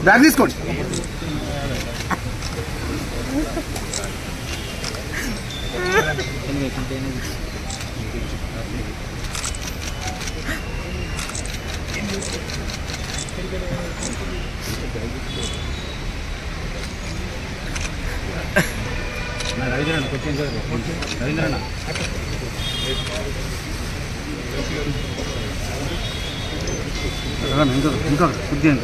Bag తీసుకోండి. రవీంద్రన్న కొంచెం రవీంద్రన్న ఇంకా బుద్ధి ఎంత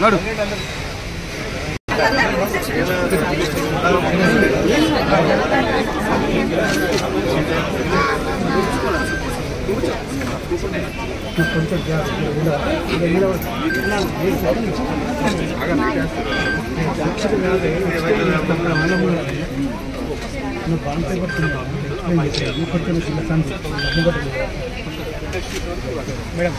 నాడు మేడం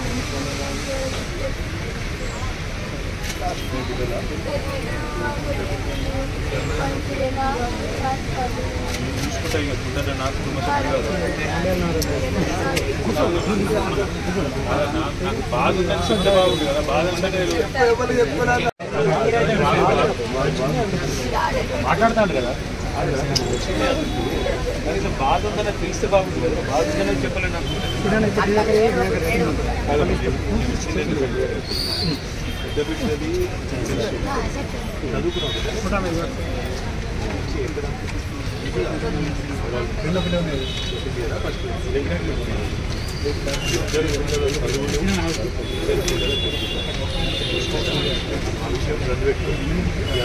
మాట్లాడతాడు కదా బాధ ఉందని తెలిస్తే బాగుంది కదా, బాధ ఉందని చెప్పలేను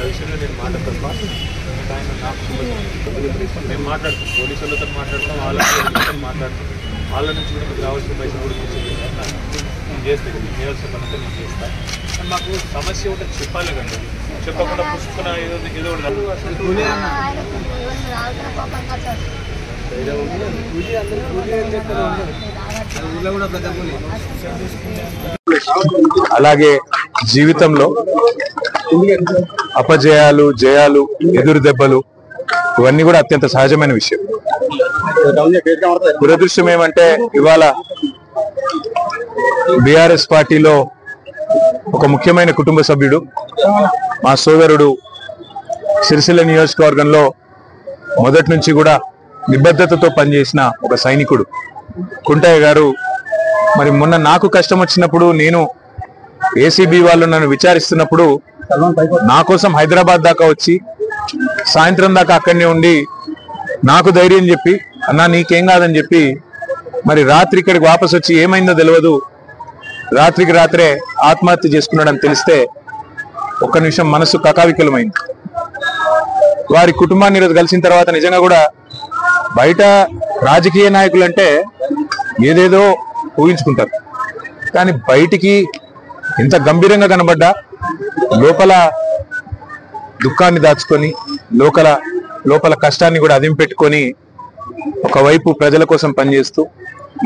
విషయంలో నేను మాట తప్ప ఆయన నాకు మేము మాట్లాడుతాం, పోలీసులతో మాట్లాడతాం, వాళ్ళతో మాట్లాడతాం, వాళ్ళ నుంచి కూడా మీకు రావాల్సిన పైసలు కూడా నేను చేస్తాను, మీకు చేయాల్సిన పనితో నేను చేస్తాను. కానీ మాకు సమస్య ఉంటే చెప్పాలి కండి, చెప్పకుండా పుష్పన ఏదో ఏదో అలాగే జీవితంలో అపజయాలు జయాలు ఎదురు దెబ్బలు ఇవన్నీ కూడా అత్యంత సహజమైన విషయం. దురదృష్టం ఏమంటే ఇవాళ బీఆర్ఎస్ పార్టీలో ఒక ముఖ్యమైన కుటుంబ సభ్యుడు, మా సోదరుడు, సిరిసిల్ల నియోజకవర్గంలో మొదటి నుంచి కూడా నిబద్ధతతో పనిచేసిన ఒక సైనికుడు కుంటయ్య గారు మరి మొన్న నాకు కష్టం వచ్చినప్పుడు, నేను ఏసీబీ వాళ్ళు నన్ను విచారిస్తున్నప్పుడు నా కోసం హైదరాబాద్ దాకా వచ్చి సాయంత్రం దాకా అక్కడనే ఉండి నాకు ధైర్యం చెప్పి, అన్నా నీకేం కాదని చెప్పి మరి రాత్రి ఇక్కడికి వాపసు వచ్చి ఏమైందో తెలియదు, రాత్రికి రాత్రే ఆత్మహత్య చేసుకున్నాడని తెలిస్తే ఒక్క నిమిషం మనసు కకావికలమైంది. వారి కుటుంబాన్ని ఈరోజు కలిసిన తర్వాత నిజంగా కూడా బయట రాజకీయ నాయకులు అంటే ఏదేదో ఊహించుకుంటారు, కానీ బయటికి ఇంత గంభీరంగా కనబడ్డా లోపల దుఃఖాన్ని దాచుకొని లోపల కష్టాన్ని కూడా అదిం పెట్టుకొని ఒకవైపు ప్రజల కోసం పనిచేస్తూ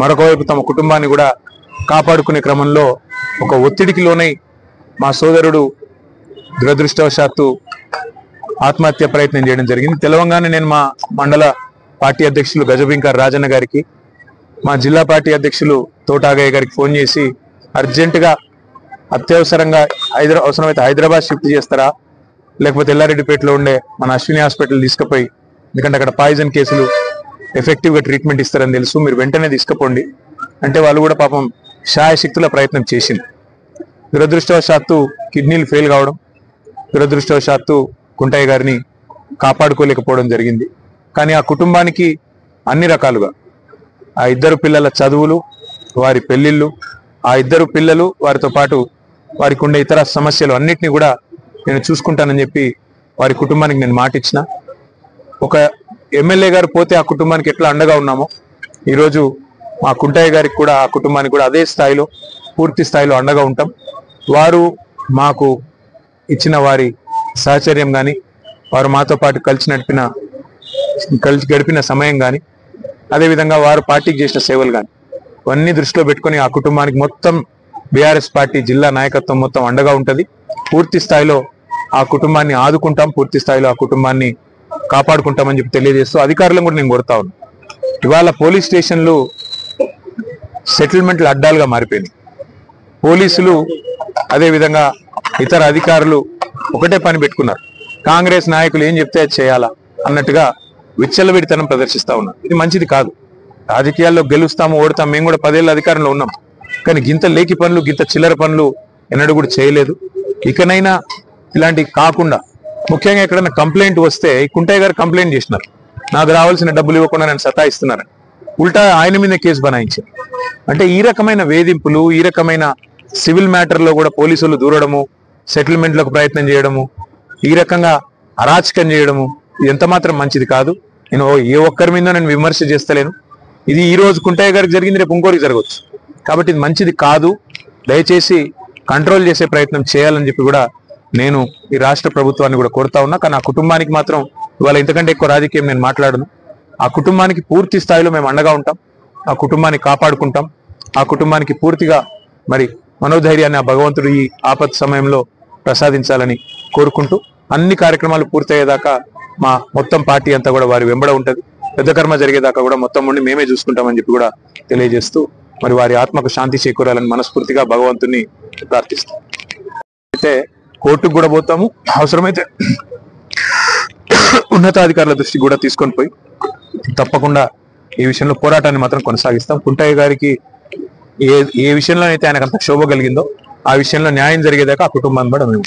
మరొక వైపు తమ కుటుంబాన్ని కూడా కాపాడుకునే క్రమంలో ఒక ఒత్తిడికి లోనై మా సోదరుడు దురదృష్టవశాత్తు ఆత్మహత్య ప్రయత్నం చేయడం జరిగింది. తెలవంగానే నేను మా మండల పార్టీ అధ్యక్షులు గజబింకర్ రాజన్న గారికి, మా జిల్లా పార్టీ అధ్యక్షులు తోటాగయ్య గారికి ఫోన్ చేసి అర్జెంటుగా అత్యవసరంగా అవసరమైతే హైదరాబాద్ షిఫ్ట్ చేస్తారా, లేకపోతే ఎల్లారెడ్డిపేటలో ఉండే మన అశ్విని హాస్పిటల్ తీసుకుపోయి, ఎందుకంటే అక్కడ పాయిజన్ కేసులు ఎఫెక్టివ్గా ట్రీట్మెంట్ ఇస్తారని తెలుసు, మీరు వెంటనే తీసుకుపోండి అంటే వాళ్ళు కూడా పాపం శాయశక్తుల ప్రయత్నం చేసింది. దురదృష్టవశాత్తు కిడ్నీలు ఫెయిల్ కావడం, దురదృష్టవశాత్తు కుంటయ్య గారిని కాపాడుకోలేకపోవడం జరిగింది. కానీ ఆ కుటుంబానికి అన్ని రకాలుగా ఆ ఇద్దరు పిల్లల చదువులు, వారి పెళ్లిళ్ళు, ఆ ఇద్దరు పిల్లలు, వారితో పాటు వారికి ఉండే ఇతర సమస్యలు అన్నిటినీ కూడా నేను చూసుకుంటానని చెప్పి వారి కుటుంబానికి నేను మాట ఇచ్చిన. ఒక ఎమ్మెల్యే గారు పోతే ఆ కుటుంబానికి ఎట్లా అండగా ఉన్నామో ఈరోజు మా కుంటయ్య గారికి కూడా ఆ కుటుంబానికి కూడా అదే స్థాయిలో పూర్తి స్థాయిలో అండగా ఉంటాం. వారు మాకు ఇచ్చిన వారి సహచర్యం కానీ వారు మాతో పాటు కలిసి గడిపిన సమయం కానీ అదేవిధంగా వారు పార్టీకి చేసిన సేవలు కానీ అవన్నీ దృష్టిలో పెట్టుకుని ఆ కుటుంబానికి మొత్తం బీఆర్ఎస్ పార్టీ జిల్లా నాయకత్వం మొత్తం అండగా ఉంటుంది. పూర్తి స్థాయిలో ఆ కుటుంబాన్ని ఆదుకుంటాం, పూర్తి స్థాయిలో ఆ కుటుంబాన్ని కాపాడుకుంటామని చెప్పి తెలియజేస్తూ అధికారులను కూడా నేను కోరుతా ఉన్నాను. ఇవాళ పోలీస్ స్టేషన్లు సెటిల్మెంట్లు అడ్డాలుగా మారిపోయినాయి. పోలీసులు అదేవిధంగా ఇతర అధికారులు ఒకటే పని పెట్టుకున్నారు. కాంగ్రెస్ నాయకులు ఏం చెప్తే అది చేయాలా అన్నట్టుగా విచ్చలవిడితనం ప్రదర్శిస్తా ఉన్నారు. ఇది మంచిది కాదు. రాజకీయాల్లో గెలుస్తాము ఓడతాము, మేము కూడా 10 ఏళ్ళ అధికారంలో ఉన్నాం. కానీ గింత లేకి పనులు గింత చిల్లర పనులు ఎన్నడూ కూడా చేయలేదు. ఇకనైనా ఇలాంటివి కాకుండా ముఖ్యంగా ఎక్కడైనా కంప్లైంట్ వస్తే కుంటయ్య గారు కంప్లైంట్ చేసినారు, నాకు రావాల్సిన డబ్బులు ఇవ్వకుండా నేను సతాయిస్తున్నారని. ఉల్టా ఆయన మీద కేసు బనాయించారు. అంటే ఈ రకమైన వేధింపులు, ఈ రకమైన సివిల్ మ్యాటర్లో కూడా పోలీసులు దూరడము, సెటిల్మెంట్లకు ప్రయత్నం చేయడము, ఈ రకంగా అరాచకం చేయడము ఇది ఎంత మాత్రం మంచిది కాదు. నేను ఏ ఒక్కరి మీద నేను విమర్శ చేస్తలేను. ఇది ఈ రోజు కుంటయ్య గారికి జరిగింది, రేపు ఇంకోరికి జరగవచ్చు. కాబట్టి ఇది మంచిది కాదు. దయచేసి కంట్రోల్ చేసే ప్రయత్నం చేయాలని చెప్పి కూడా నేను ఈ రాష్ట్ర ప్రభుత్వాన్ని కూడా కోరుతా ఉన్నా. కానీ ఆ కుటుంబానికి మాత్రం ఇవాళ ఇంతకంటే ఎక్కువ రాజకీయం నేను మాట్లాడను. ఆ కుటుంబానికి పూర్తి స్థాయిలో మేము అండగా ఉంటాం, ఆ కుటుంబాన్ని కాపాడుకుంటాం, ఆ కుటుంబానికి పూర్తిగా మరి మనోధైర్యాన్ని ఆ భగవంతుడు ఈ ఆపత్ సమయంలో ప్రసాదించాలని కోరుకుంటూ అన్ని కార్యక్రమాలు పూర్తయ్యేదాకా మా మొత్తం పార్టీ అంతా కూడా వారి వెంబడ ఉంటుంది. పెద్ద కర్మ జరిగేదాకా కూడా మొత్తం ఉండి మేమే చూసుకుంటామని చెప్పి కూడా తెలియజేస్తూ మరి వారి ఆత్మకు శాంతి చేకూరాలని మనస్ఫూర్తిగా భగవంతుని ప్రార్థిస్తాం. అయితే కోర్టుకు కూడా పోతాము, అవసరమైతే ఉన్నతాధికారుల దృష్టికి కూడా తీసుకొని పోయి తప్పకుండా ఈ విషయంలో పోరాటాన్ని మాత్రం కొనసాగిస్తాం. కుంటయ్య గారికి ఏ విషయంలో అయితే ఆయనకు అంత క్షోభ కలిగిందో ఆ విషయంలో న్యాయం జరిగేదాకా ఆ కుటుంబాన్ని కూడా మేము